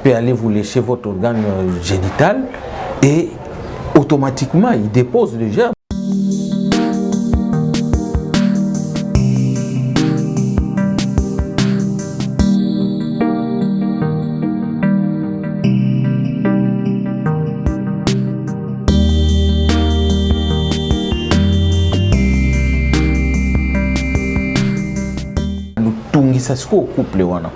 peut aller vous lécher votre organe génital et automatiquement il dépose le germe. Ça se fait au couple wana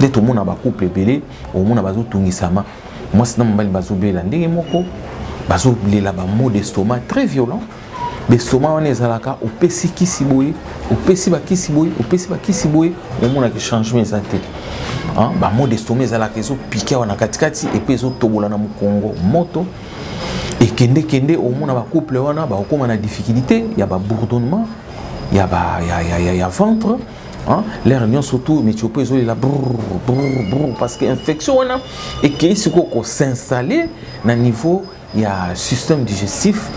dès tout le monde a ba couple belé au monde a bazo tungisama moi c'est dans mbali bazo bela ndenge moko bazo lela ba maux d'estomac très violent l'estomac on ezalaka opesi kisiboye opesi ba kisiboye opesi ba kisiboye au monde a que changement ezate hein ba maux d'estomac ezalaka ezo piquer wana katikati et puis ezo tobola na mukongo moto et kende au monde a ba couple wana ba okoma na difficulté il y a ba bourdonnement il y a ventre. Hein? Les réunions surtout, mais tu peux la parce que l'infection et qu'il faut s'installer dans niveau il y a système digestif.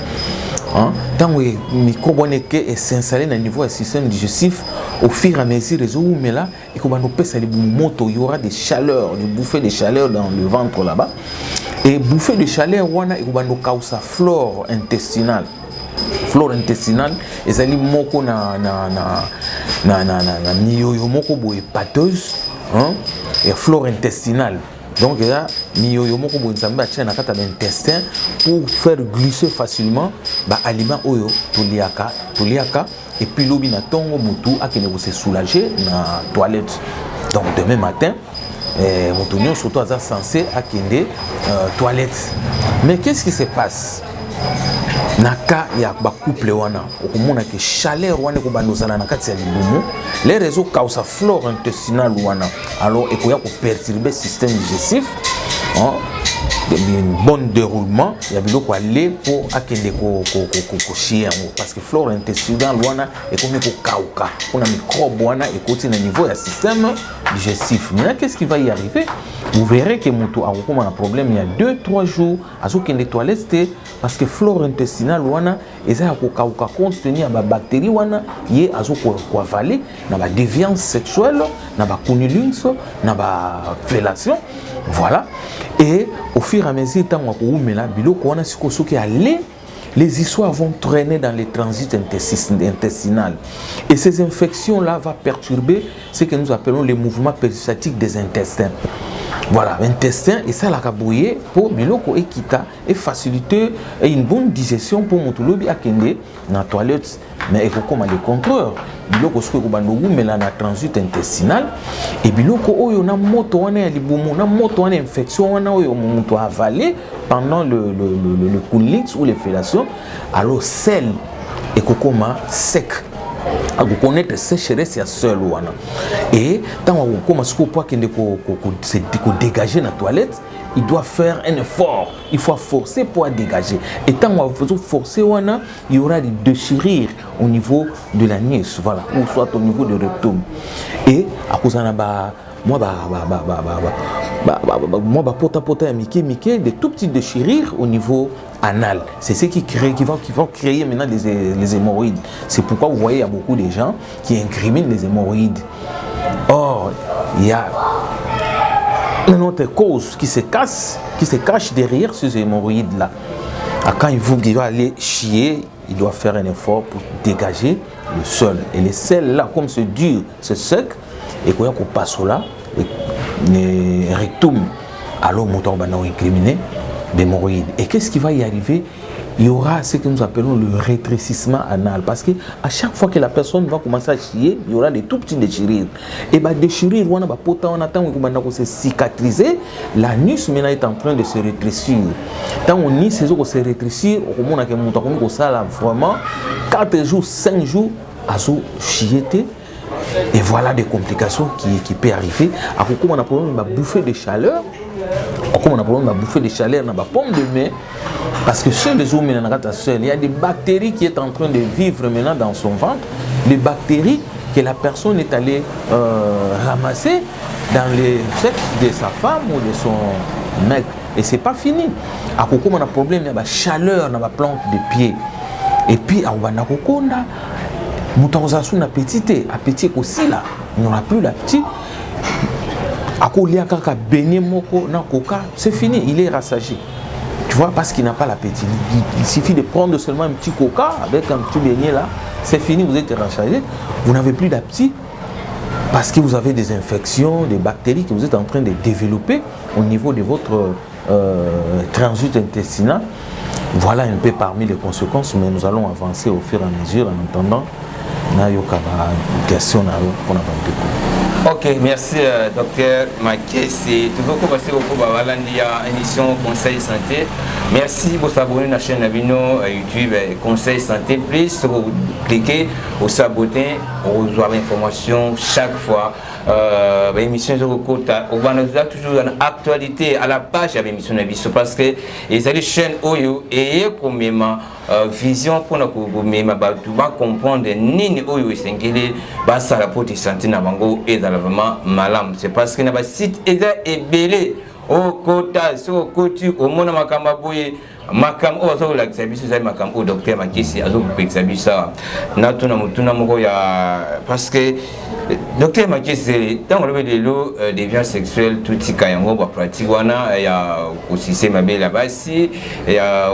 Hein? Tant que le microbe est s'installer dans niveau du système digestif, au fur et à mesure les eaux mais là et qu'on va nous passer les motos, il y aura des chaleurs, des bouffées de chaleur dans le ventre là-bas et bouffées de chaleur wana et qu'on va nous causer flore intestinale. Flore intestinale et ali moko na mioyo moko boye pâteuse hein et flore intestinale donc là mioyo moko boye nzambe a tient na kata l'intestin pour faire glisser facilement ba aliment oyo toliaka et puis lobi na tongo mutu akene ko se soulager na toilette donc demain matin mutu nyo surtout aza censé akende toilette mais qu'est-ce qui se passe naka ya ba couple wana okomona ke chaleur wana ko banozana na kati ya libumu les réseaux cause flore intestinale wana alors ekoya ko perturber système digestif hein un bon déroulement ya biloko aller pour akende ko chier parce que flore intestinale wana ekomi ko kauka kuna microbe wana ekoti na niveau ya système digestif. Mais qu'est-ce qui va y arriver? Vous verrez que mutu akokoma na problème il y a 2-3 jours azokende toilette parce que flore intestinale wana eza ko kauka compte tenu ya ba bactéries wana ye azoko ko avaler na ba déviance sexuelle na ba cunnilingus na ba fellation voilà et au fur et à mesure tant ko umela biloko wana siko soki aller les histoires vont traîner dans les transits intestinaux. Et ces infections-là vont perturber ce que nous appelons les mouvements péristatiques des intestins. Voilà, l'intestin, et ça, la cabouille pour biloko ekita et faciliter une bonne digestion pour moutoulobi akende dans la toilette. Mais comme les contrôleurs, biloko ce que vous mais là, dans transit intestinal, et biloko oyo na moto wana libumu na moto wana infection wana oyo moto avalé pendant le cunnilingus ou les fellations, alors sel et kokoma sec. À vous connaître sécheresse ya seul wana et tant on commence ko dégager la toilette il doit faire un effort il faut forcer pour dégager et tant on va forcer wana il y aura des déchirures au niveau de l'anus voilà ou soit au niveau du rectum et à cause na ba moi pota miki des tout petites déchirures au niveau anal. C'est ce qui vont créer maintenant les hémorroïdes. C'est pourquoi vous voyez il y a beaucoup de gens qui incriminent les hémorroïdes. Or, il y a une autre cause qui se cache derrière ces hémorroïdes là. Quand il va aller chier, il doit faire un effort pour dégager le sol. Et les selles là, comme c'est dur, c'est sec, et quand on passe là, le rectum, alors on va incriminer d'hémorroïdes. Et qu'est-ce qui va y arriver? Il y aura ce que nous appelons le rétrécissement anal. Parce que à chaque fois que la personne va commencer à chier, il y aura des tout petits déchirures. Et bien, déchirures, on attend qu'on se cicatriser. L'anus maintenant est en train de se rétrécir. Tant on y se rétrécir, on a vraiment 4 jours, 5 jours, à se chier. Et voilà des complications qui peuvent arriver. À on a un problème de bouffer de chaleur. Comme on a problème de bouffer de chaleur dans la pomme de main, parce que chez les hommes, il y a des bactéries qui sont en train de vivre maintenant dans son ventre, des bactéries que la personne est allée ramasser dans le sexe de sa femme ou de son mec. Et c'est pas fini. À Coco, on a un problème de chaleur dans la plante de pied. Et puis, à Coco, on a un petit aussi là. On n'aura plus la petite. Akolia kaka beignet moko na coca, c'est fini, il est rassasié. Tu vois, parce qu'il n'a pas l'appétit. Il suffit de prendre seulement un petit coca avec un petit beignet là, c'est fini, vous êtes rassasié. Vous n'avez plus d'appétit parce que vous avez des infections, des bactéries que vous êtes en train de développer au niveau de votre transit intestinal. Voilà un peu parmi les conséquences, mais nous allons avancer au fur et à mesure en attendant. Ok, merci docteur Makessi. Toujours qu'on passe au Bawalandia, émission Conseil Santé. Merci pour s'abonner à la chaîne YouTube Conseil Santé. Plus vous cliquez au s'abonner, vous aurez l'information chaque fois. L'émission de Recoute, on va toujours dans l'actualité à la page de l'émission de parce que les chaînes Oyo et premièrement vision pour nous comprendre ni Oyo et Sengele basa la porte santé na bango et dans vraiment malam c'est parce que na ba site est belé au kota sur côté au mona makamba boye makam ozo la xabisu za makam au docteur Makessi azo ku xabisa na tuna mutuna moko ya parce que docteur Makessi tant on le lo des violences sexuelles tout tika yango ba pratique wana ya kusise mabela basi ya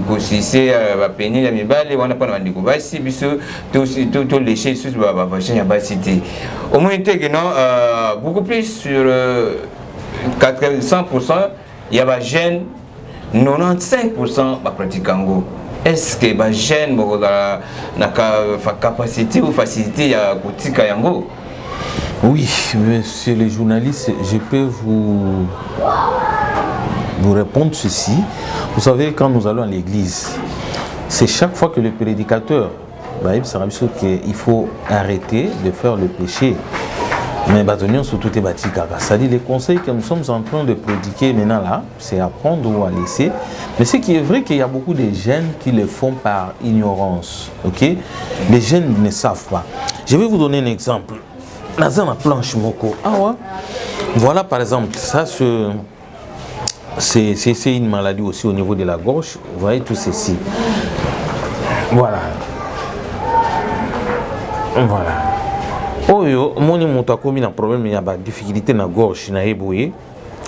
kusise ba peni ya mibale wana pa na ndiko basi biso to lécher sur ba vagin ya basi te au moins que non beaucoup plus sur 100% il y a ba jeunes 95% ba pratiquango. Est-ce que ba jeune boko na capacité ou facilité ya kotika yango? Oui, monsieur le journaliste, je peux vous répondre ceci. Vous savez, quand nous allons à l'église, c'est chaque fois que le prédicateur il faut arrêter de faire le péché. Mais surtout c'est-à-dire les conseils que nous sommes en train de prédiquer maintenant là, c'est à prendre ou à laisser. Mais ce qui est vrai qu'il y a beaucoup de jeunes qui le font par ignorance. Ok? Les jeunes ne savent pas. Je vais vous donner un exemple. Là, dans la planche moko. Ah ouais. Voilà par exemple, ça c'est une maladie aussi au niveau de la gorge. Vous voyez tout ceci. Voilà. Voilà. Oyo, moni moto akomi na problème ya ba difficulté na gorge na eboye.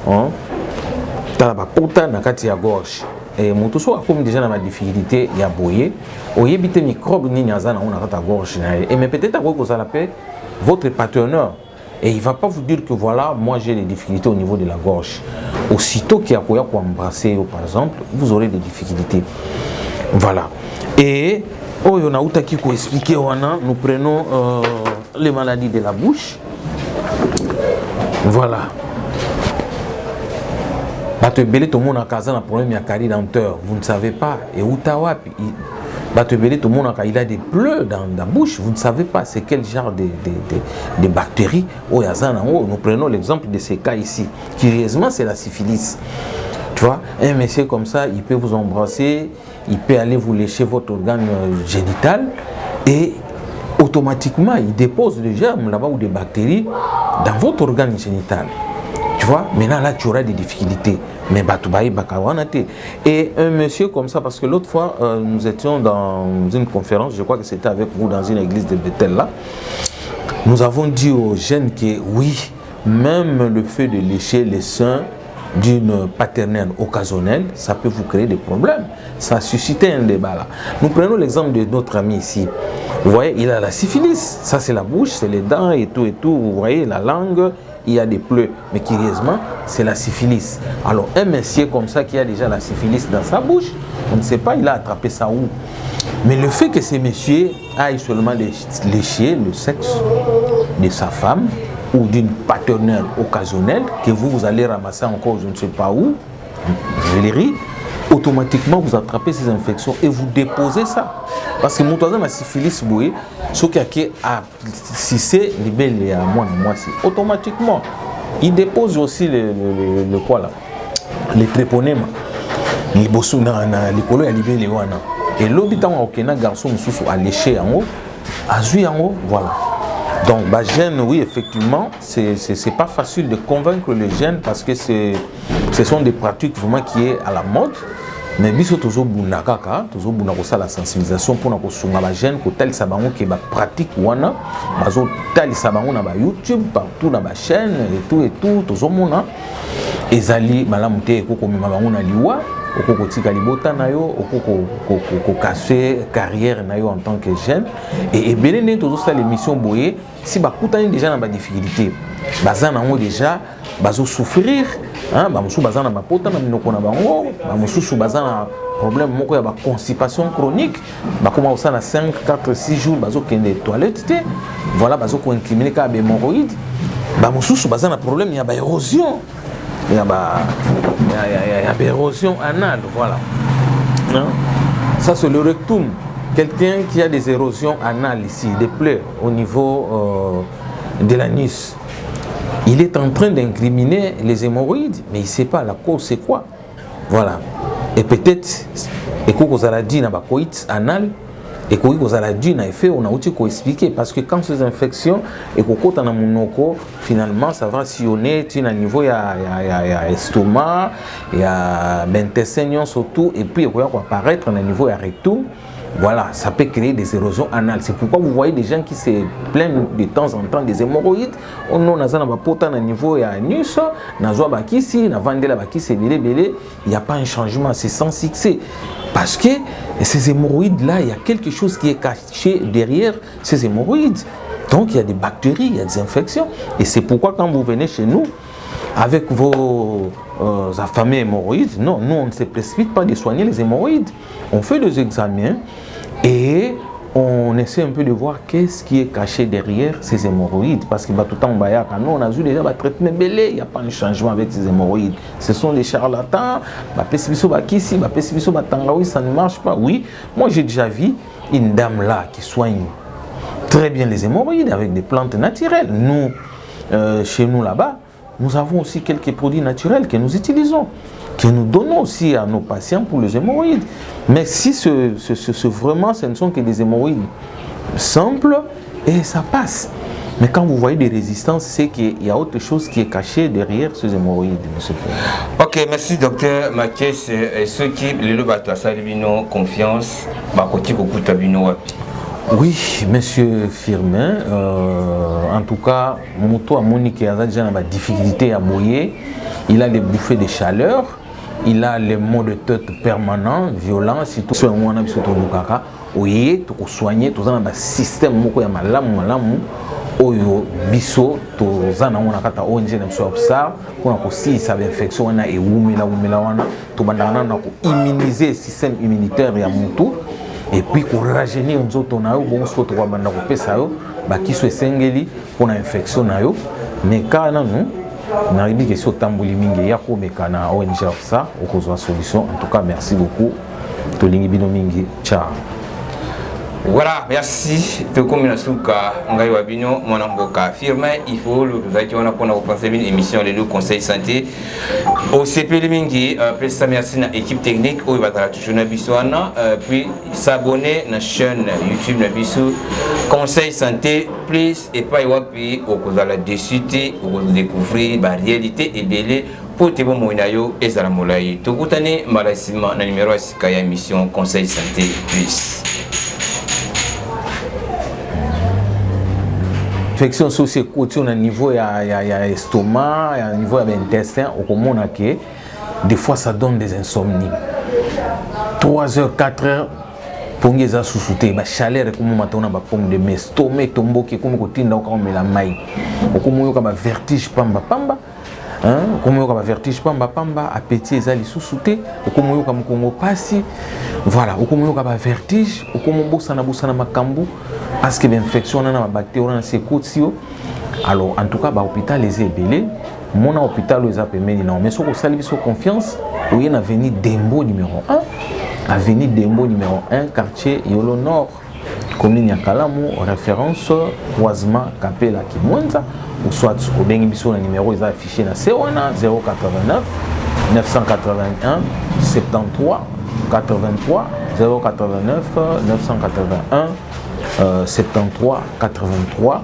Hein? Tala ba pota na kati ya gorge. Et moto so akomi déjà na ba difficulté ya boye. Oyebite microbe ni nyaza na ona kata gorge na. Et mais peut-être ako ça l'appelle votre partenaire. Et il va pas vous dire que voilà, moi j'ai des difficultés au niveau de la gorge. Aussitôt qu'il y a quoi embrasser par exemple, vous aurez des difficultés. Voilà. Et Oyo na utaki ko expliquer wana, nous prenons les maladies de la bouche. Voilà. Bato belé tout le monde a casé un problème de carie denteur. Vous ne savez pas. Et Utawapi, bato belé tout le monde il a des pleurs dans la bouche. Vous ne savez pas c'est quel genre de bactéries. Nous prenons l'exemple de ces cas ici. Curieusement, c'est la syphilis. Tu vois, un monsieur comme ça, il peut vous embrasser, il peut aller vous lécher votre organe génital et automatiquement, il dépose des germes là-bas ou des bactéries dans votre organe génital. Tu vois, maintenant là, tu auras des difficultés. Mais Batoubaï Bakawanate. Et un monsieur comme ça, parce que l'autre fois, nous étions dans une conférence, je crois que c'était avec vous dans une église de Bethel là. Nous avons dit aux jeunes que oui, même le fait de lécher les seins d'une paternelle occasionnelle, ça peut vous créer des problèmes. Ça a suscité un débat là. Nous prenons l'exemple de notre ami ici. Vous voyez, il a la syphilis. Ça, c'est la bouche, c'est les dents et tout et tout. Vous voyez, la langue, il y a des pleurs. Mais curieusement, c'est la syphilis. Alors, un monsieur comme ça qui a déjà la syphilis dans sa bouche, on ne sait pas, il a attrapé ça où. Mais le fait que ces messieurs aillent seulement lécher le sexe de sa femme, ou d'une partenaire occasionnelle que vous allez ramasser encore je ne sais pas où, gélérie, automatiquement vous attrapez ces infections et vous déposez ça. Parce que mon troisième a syphilis boué, ce qui a si c'est libellé à moi, automatiquement, il dépose aussi le quoi là, les tréponèmes, les bossous les colos à libellé wana. Et l'habitant aucun garçon sous à lécher en haut, à jouer en haut, voilà. Donc, bah, jeunes, oui, effectivement, c'est pas facile de convaincre les jeunes parce que ce sont des pratiques vraiment qui est à la mode. mais biso tozo bunda kaka tozo bunda ko la sensibilisation pour na ko sunga ba jeune ko tel sabango ke ba pratique wana bazo tel sabango na ba YouTube partout na ba chaîne et tout tozo mona ezali malamu te ko komema bango na liwa okoko tika libota na yo okoko casser carrière na yo en tant que jeune et ebele ne tozo sa l'émission boye si ba kutani déjà na ba difficulté bazana ngo déjà bazo souffrir hein ba musu bazana ba pota na minoko na bango ba musu bazana problème moko ya ba constipation chronique ba koma osa na 5 4 6 jours bazo kende toilette te voilà bazo ko incriminer ka be hémorroïde ba musu bazana problème ya ba érosion il y a érosion anale, voilà. Hein? Ça c'est le rectum. Quelqu'un qui a des érosions anales ici, des plaies au niveau de l'anus, il est en train d'incriminer les hémorroïdes, mais il ne sait pas la cause c'est quoi. Voilà. Et peut-être, et que vous avez dit dans la coït anal, et que vous avez dit dans effet, on a aussi expliqué parce que quand ces infections et que quand on a monoko, finalement ça va sillonner à niveau il y a estomac, il y a intestin surtout et puis il va apparaître au niveau il y a rectum. Voilà, ça peut créer des érosions anales. C'est pourquoi vous voyez des gens qui se plaignent de temps en temps des hémorroïdes. On a un potin au niveau il y a anus, nazoa bakisi, na vandela bakisi belé, il n'y a pas un changement, c'est sans succès. Parce que ces hémorroïdes-là, il y a quelque chose qui est caché derrière ces hémorroïdes. Donc il y a des bactéries, il y a des infections. Et c'est pourquoi quand vous venez chez nous, avec vos affamés hémorroïdes, non, nous on ne se précipite pas de soigner les hémorroïdes. On fait des examens et on essaie un peu de voir qu'est-ce qui est caché derrière ces hémorroïdes. Parce que tout le temps, on a vu déjà un traitement belé, il n'y a pas de changement avec ces hémorroïdes. Ce sont des charlatans, ça ne marche pas. Oui, moi j'ai déjà vu une dame là qui soigne très bien les hémorroïdes avec des plantes naturelles. Nous, chez nous là-bas, nous avons aussi quelques produits naturels que nous utilisons, que nous donnons aussi à nos patients pour les hémorroïdes. Mais si vraiment ce ne sont que des hémorroïdes simples, et ça passe. Mais quand vous voyez des résistances, c'est qu'il y a autre chose qui est cachée derrière ces hémorroïdes, monsieur. Ok, merci docteur Maké. C'est ceux qui le battent à Salvino confiance, Bakoti Kokutabino. Oui, monsieur Firmin, en tout cas, Moto a Monique a déjà une difficulté à bouiller. Il a des bouffées de chaleur, il a les maux de tête permanents, violents, surtout si on a besoin de kaka. Oui, tu peux soigner, tu as un système moko ya malamu, oyo biso, tu as un kata ONG na biso observe, pour que si ça a infection wana et umela wana, tu bandana na ko immuniser le système immunitaire ya mutu. Et puis pour rajeunir nzoto na yo bon so to banda ko pesa yo ba kiso esengeli pona infection na yo mais kana nous na ribi que so tamboli mingi ya ko mekana ONG ça okozwa solution. En tout cas merci beaucoup to lingi bino mingi ciao. Voilà, merci. Tout comme la souka, ngai wabino, mon amboka Firmin, il faut le on a pensé une émission de nous conseils santé. Au CP Mingi, président merci à l'équipe technique, où il va toujours na biswana, puis s'abonner à la chaîne YouTube na bisu conseils santé plus et pas wapi au cause la décité, au découvrir la réalité et belé pour te bon moinayo et zalamolai. Tout coutane malassima na numéro à émission conseils santé plus. Infection sociale côté au niveau ya estomac, au niveau de l'intestin, au commun que des fois ça donne des insomnies. 3 heures, 4 heures pour les sous-souter, la chaleur comme maintenant ba pomme de mes estomac tombo qui comme kotinda comme la maille. Au commun ka ba vertige pamba pamba. Hein, comme yo ka vertige pamba pamba, appétit ezali sous-souter, au commun yo ka mukongo pasi. Voilà, au commun yo ka ba vertige, au commun bosana makambu. Parce que l'infection a des bactéries dans ces côtes. Alors, en tout cas, l'hôpital est belé. Mon hôpital est appelé non. Mais si vous avez confiance, vous avez l'avenue Dembo numéro 1. Avenue Dembo numéro 1, quartier Yolo Nord. Commune Yakalamu, référence croisement Capella Kimwenza. Ou soit au Bengibiso, le numéro est affiché dans C1 089 981 73 83 089 981 73 83.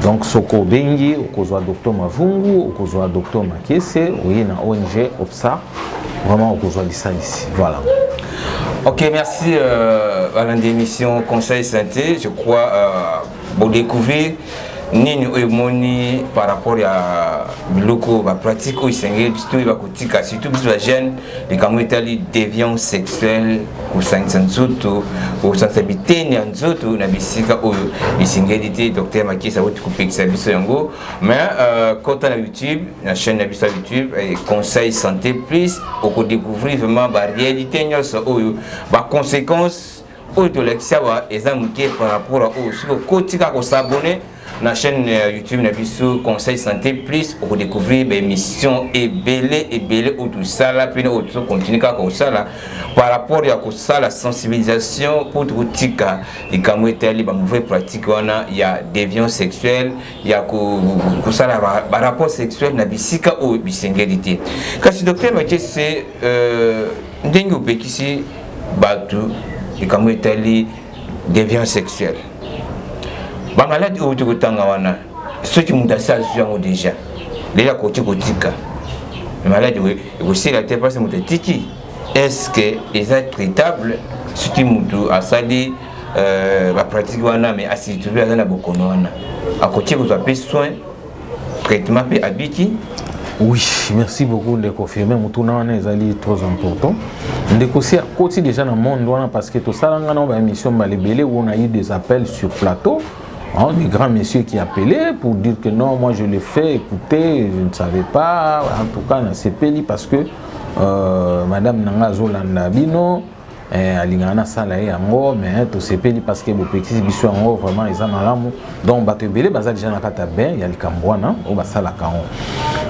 Donc soko bengi okozwa docteur Mavungu, okozwa docteur Makese, oui na ONG OPSA, vraiment okozwa lisansi. Voilà. Ok, merci à l'émission Conseil Santé. Je crois vous découvrir nini moni par rapport à loko ba pratique au Sénégal surtout ba kotika surtout les jeunes les kamwetali déviance sexuelle au sansanzoto au sensibilité ni anzoto na bisika au isingedité docteur Makisa wotu kupekisa biso yango mais quand on YouTube la chaîne na biso YouTube et Conseil Santé plus au découvrir vraiment ba réalité nyos au ba conséquences au de l'examen examuke par rapport au sur kotika ko s'abonner la chaîne YouTube Nabiso Conseil Santé Plus pour découvrir des émissions et belé ou tout ça là puis nous continuer comme ça là par rapport à ça la sensibilisation pour tout tika et comme était les mauvaises pratiques on a il y a déviance sexuelle il y a que ça là par rapport sexuel na bisika ou bisengalité quand ce docteur m'a dit c'est ndenge opekisi batu et comme était les déviance sexuelle bangaladi oyo kutanga wana soki mutu asali yango déjà kotika maladi ekosila te parce mutu atiki est-ce que eza traitable soki mutu asali bapratique wana mais asitulu aza na bokono wana akoki kozwa mpe soin traitement mpe abiki. Oui, merci beaucoup de confirmer. Mon est trop important. De côté déjà dans le monde parce que tout ça, on a une émission où on a eu des appels sur plateau. Des grands messieurs qui appelaient pour dire que non, moi je l'ai fait, écoutez, je ne savais pas, en tout cas dans ces pays parce que Madame Nanga Zolanda Bino, Alingana Salaye Ango, mais tous ces pays parce que vos petits bisous en vraiment ils ont malamu. Donc Batebele, Bazal déjà nakata ben, il y a le Cambouana, au Basala Kango.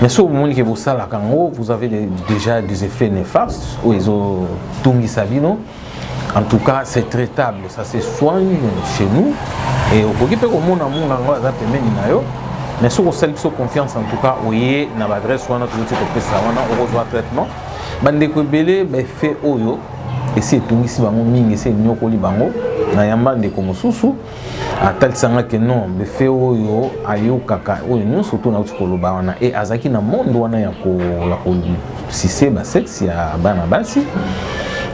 Mais sur le monde que vous salez Kango, vous avez déjà des effets néfastes, où ils ont Tungi Sabino. En tout cas, c'est traitable, ça se soigne chez nous. Et au Kogi, au monde, mais si vous avez confiance, en tout cas, oui, dans l'adresse, on a un traitement. Bande Kobele, fait Oyo, et c'est tout ici, et c'est Nyokoli Bango, Nayamba de Komosusu, à tel sanga que non, fait Oyo, Ayo Kaka, Oyo, surtout dans le Kolobana, et Azaki, dans le monde, on a si c'est sexe, il y a Banabasi.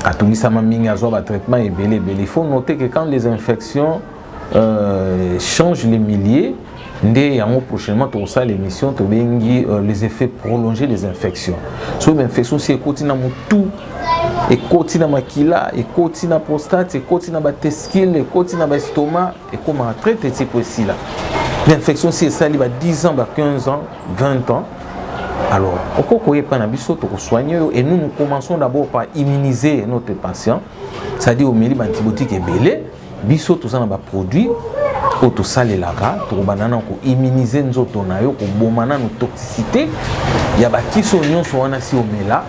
À tout ça, un traitement est belé. Il faut noter que quand les infections changent les milliers, prochainement, tout ça, l'émission, les effets prolongés des infections. Sur l'infection, c'est continue tout, et continue makila, et continue prostate, et continue testicule, et continue estomac, et comment traiter ces possibles là. L'infection, c'est ça, il y a 10 ans, 15 ans, 20 ans. Alors, et nous commençons d'abord par immuniser notre patient, c'est-à-dire au milieu d'antibiotiques et belé, biso tout ça dans produit, tout ça les laga, tout banana pour immuniser nos tonayo, pour bomana nos toxicité, il y a qui sont nous sur un assis au mela,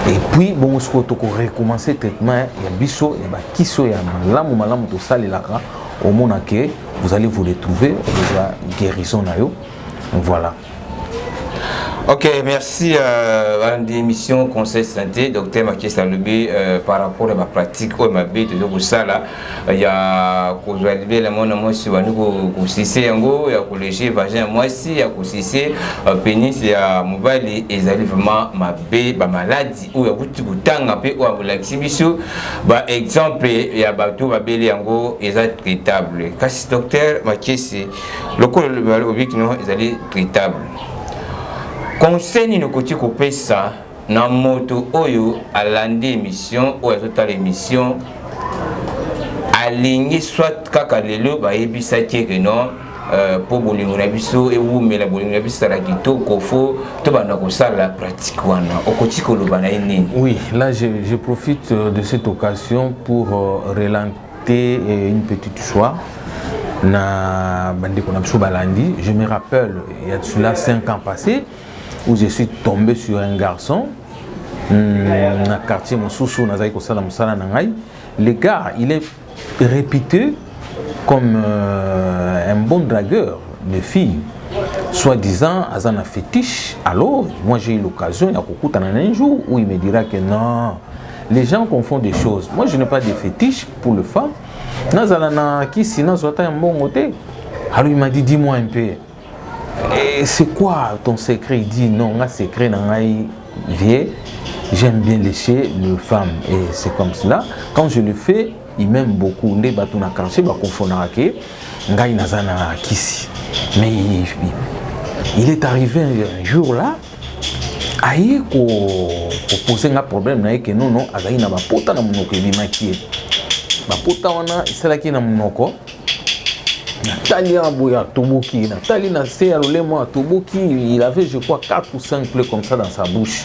et puis bon on se recommencer le traitement, il y a biso, il y a qui sont il y a malam tout ça les laga, au monde que vous allez vous retrouver, vous guérison nayo, voilà. Ok, merci à l'émission Conseil Santé, docteur Makisa Lobi, par rapport à ma pratique, ou ma bête de ça là, il y a qu'aujourd'hui le monde moi si on nous cissé yango, il y a collégé vagin moi si, il y a cissé pénis, il y a mobile et ils arrivent vraiment ma bête, ma maladie ou il y a beaucoup de temps après ou à l'exhibition, par exemple il y a bateau ma bête yango, ils sont traitables. Quand ce docteur Makisa, le coup le objectif non, ils allaient traitables. Conseil nous côté couper ça na moto oyo à l'année émission ou à toute l'émission aligné soit kaka lelo ba ebisa que non pour bolingo na biso et vous mais la bolingo na biso la kito kofo to bana ko sala pratique wana okoti ko loba na nini. Oui, là je profite de cette occasion pour relancer une petite histoire. Na bande ko na biso balandi, je me rappelle il y a cela 5 ans passés où je suis tombé sur un garçon dans le quartier Moussoussou, le gars, il est réputé comme un bon dragueur de filles, soi-disant à un fétiche. Alors, moi j'ai eu l'occasion, il y a un jour où il me dira que non, les gens confondent des choses. Moi je n'ai pas de fétiche pour le femmes. Alors il m'a dit, dis-moi un peu. Et c'est quoi ton secret? Il dit non, un secret dans vieux. j'aime bien lécher les femmes et c'est comme cela. Quand je le fais, il m'aime beaucoup. Nde batu na quartier ba konfonaka ke ngai nazana kisi. Mais il est arrivé un jour là, aïe ko poser un problème na que non azali na ba pota na monoko ebimaki. Ba pota wana isalaki na monoko. Nathalie Aboya Toboki, Nathalie Nassé Alolemo Toboki, il avait je crois 4 ou 5 plaies comme ça dans sa bouche.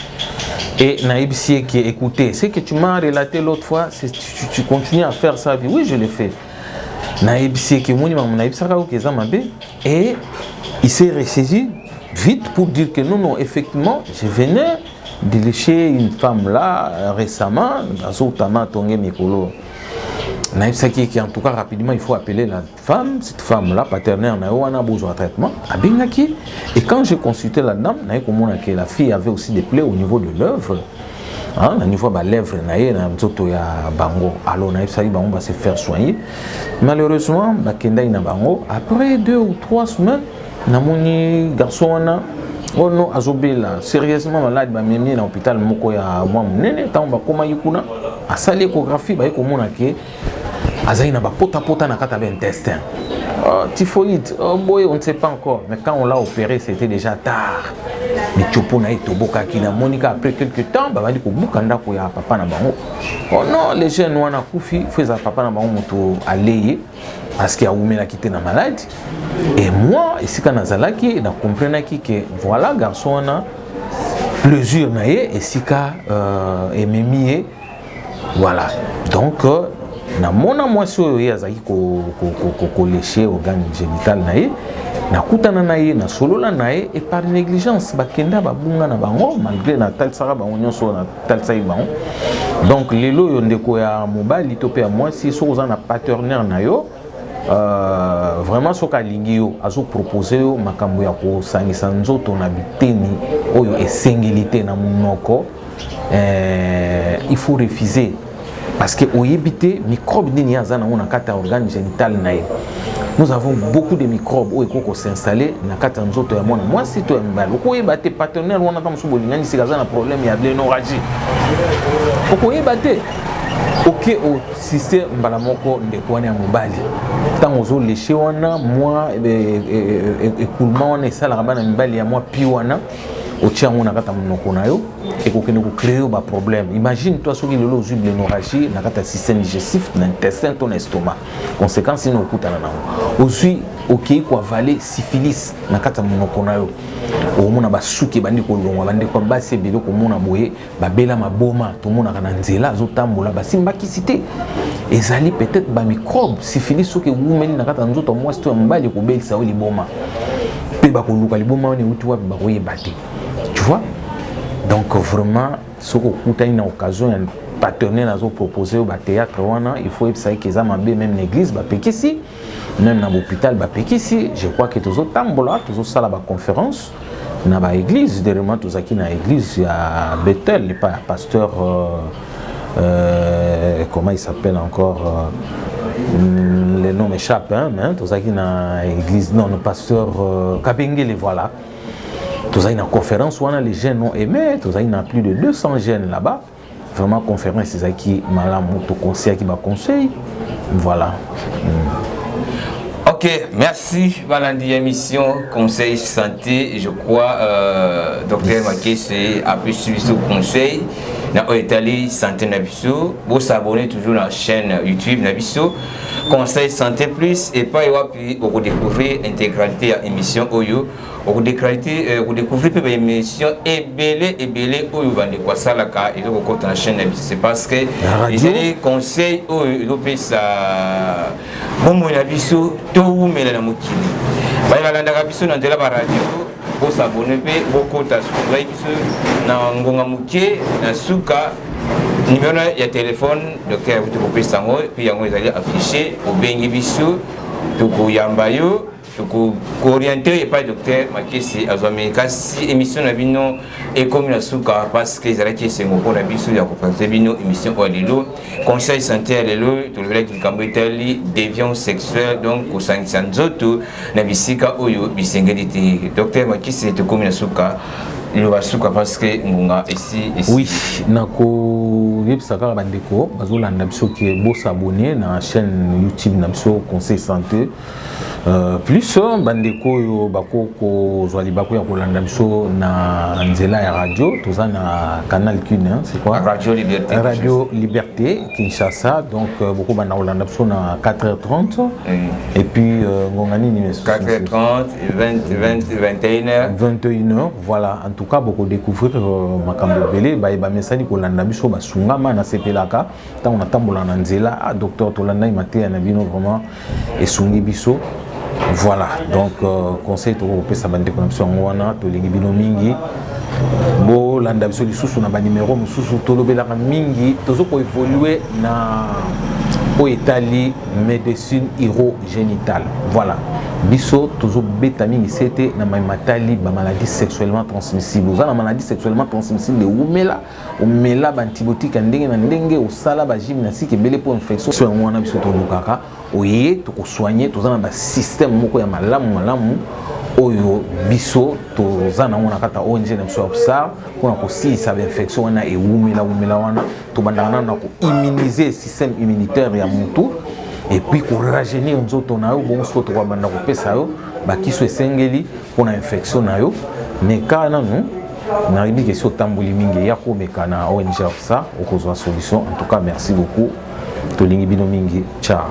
Et Naïbsié qui écoutait, c'est que tu m'as relaté l'autre fois, tu continues à faire ça. Oui, je l'ai fait. Naïbsié qui et il s'est ressaisi vite pour dire que non, effectivement, je venais de lécher une femme là récemment, dans Otama Tongé Mikolo. Naïbsaki qui en tout cas rapidement il faut appeler la femme, cette femme là partenaire n'a pas besoin de traitement à Bengaki. Et quand j'ai consulté la dame, la fille avait aussi des plaies au niveau de l'œuvre, au niveau de la lèvre, alors Naïbsaki va se faire soigner. Malheureusement, après 2 ou 3 semaines, namoni garçon oh non azobela sérieusement malade ba memi na hôpital moko ya mwa munene tamba koma yukuna asali échographie ba komona ke azaina ba pota na kata ba intestin typhoïde boy on ne sait pas encore mais quand on l'a opéré c'était déjà tard mais chopo na etoboka ki na monika après quelques temps ba bali ko bukanda ko ya papa na bango oh non les jeunes wana kufi feza papa na bango moto aleye parce qu'il y a eu la quitté na maladie et moi ici quand nazalaki na comprenaki que voilà garçon na plaisir naie et sika et memi voilà donc na mona mwasi oyo yazaki ko lécher organe génital naie na kutana naie na solola naie et par négligence bakenda babunga na bango malgré na talsara bango nyonso na talsai bango donc lelo yo ndeko ya mobali to pe ya mwasi so ozana partenaire na yo vraiment ce qu'alingio a proposé makambo ya ko sangisa nzoto na biteni oyo esengilité na monoko il faut refuser parce que oyebité microbe nini azana on kata organe génital na ye. Nous avons beaucoup de microbes oyo ko s'installer na kata nzoto ya mwana moi si to mbalo ko yebate partenaire wana tam so bolingani sikaza na problème ya blénorragie ko yebate ok au système balamoko ndekwane ya mobali tant ozo lécher wana moi écoulement wana esala rabana mibali ya moi pi wana otia ngona kata monoko na yo et ko kene ko créer ba problème. Imagine toi soki lelo ozwi blénorragie na kata système digestif na intestin ton estomac conséquence ino okutana na ozwi ok ko avaler syphilis na kata monoko na yo omona basuki bandi ko longwa bandi ko basi belo ko mona boye babela maboma to mona kana nzela azotambola basimba kisite ezali peut-être ba microbe syphilis soki wumeli na kata nzoto mwasi to mbali ko belisa oli boma pe ba ko luka liboma oni uti wa ba koyeba te tu vois. Donc vraiment ce que kuta une occasion un partenaire nazo proposer au théâtre wana il faut ça que ça mabe même l'église ba pekisi même dans l'hôpital ba pekisi je crois que tous autres tambola tous autres sala ba conférence na ba église derrière tous aki na église à Bethel le pasteur comment il s'appelle encore le nom m'échappe hein mais tous aki na église non le pasteur Kabengele voilà. Tous une conférence où on a les jeunes ont aimé, tous il y a plus de 200 jeunes là-bas. Vraiment conférence c'est ça qui malam auto conseil qui va conseil. Voilà. Ok, merci Valandi émission Conseil Santé. Je crois docteur Makese a pu suivre ce conseil. Na Italie Santé Nabiso, vous s'abonnez toujours à la chaîne YouTube Nabiso Conseil Santé Plus et pas puis vous découvrir l'intégralité de l'émission Oyo. Vous découvrez peu d'émissions et belé Oyo bande quoi ça la et donc vous la chaîne Nabiso c'est parce que les conseils Oyo ça bon mon Nabiso tout mais la mokili. Ba Valanda Nabiso dans la radio. Vous s'abonnez beaucoup na ngonga muke na suka numéro ya téléphone docteur vous pouvez sango puis yango ezali affiché au bengi biso tuku yambayo tuku orienter et pas docteur Makese azomeka si émission na bino et comme na suka parce que ezali ki sengo pour na biso ya ko présenter bino émission olelo conseil santé lelo to le ki kambetali déviance sexuelle donc au sanction zoto na bisika oyo bisengeli te docteur Makese to comme na suka le basuka parce que ngunga ici oui nako yebisaka bandeko bazolanda biso ke bo s'abonner na chaîne YouTube na biso Conseil Santé plus bandeko yo bakoko zwali bako ya kolanda biso na nzela ya radio toza na canal Q1 c'est quoi Radio Liberté Kinshasa donc beaucoup banda kolanda biso na 4h30 et puis ngongani ni 4h30 21h voilà en tout cas beaucoup découvrir makambo belé ba mesali kolanda biso basungama na sepelaka tant on atambola na nzela docteur tolanda imate na bino vraiment esungi biso. Voilà, donc conseil to pesa bande connexion wana to lingi bino mingi bo landa biso lisusu na ba numéro mususu to lobela mingi tozo ko évoluer na o etali médecine urogénitale. Voilà. Biso tozo beta mingi c'était na matali ba maladie sexuellement transmissible. Za na maladie sexuellement transmissible de umela ba antibiotique ndenge na ndenge osala ba gymnastique ebele pour infection so wana biso to lukaka oye to ko soigner toza na ba système moko ya malamu oyo biso toza na mona kata ONG na biso obsa pona ko si sa infection wana e umela wana to bandana na ko immuniser système immunitaire ya mutu et puis ko rajeunir nzoto na yo bon so to banda ko pesa yo ba kiso esengeli pona infection na yo mais kana nous na ribi que so tamboli mingi ya ko meka na ONG obsa okozwa solution. En tout cas merci beaucoup to lingi bino mingi ciao.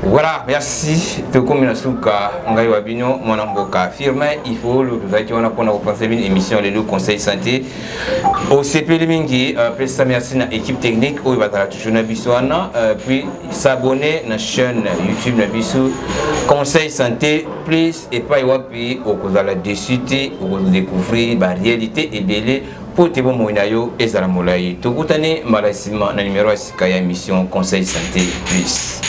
Voilà, merci. Toko Minasuka, Ngai Wabino, mon amboka. Firmin, il faut le on a pensé une émission de nous Conseil Santé. Au CP Limingi, après ça, merci à l'équipe technique, où il va toujours Nabiswana, puis s'abonner à la chaîne YouTube Nabisu Conseil Santé, plus et pas y wapi, au cause de la décité, au cause de découvrir la réalité et belé. Pour te bon moinayo et zalamolaï. Toko tane, malaisima, na numéro à Sikaya émission Conseil Santé, plus.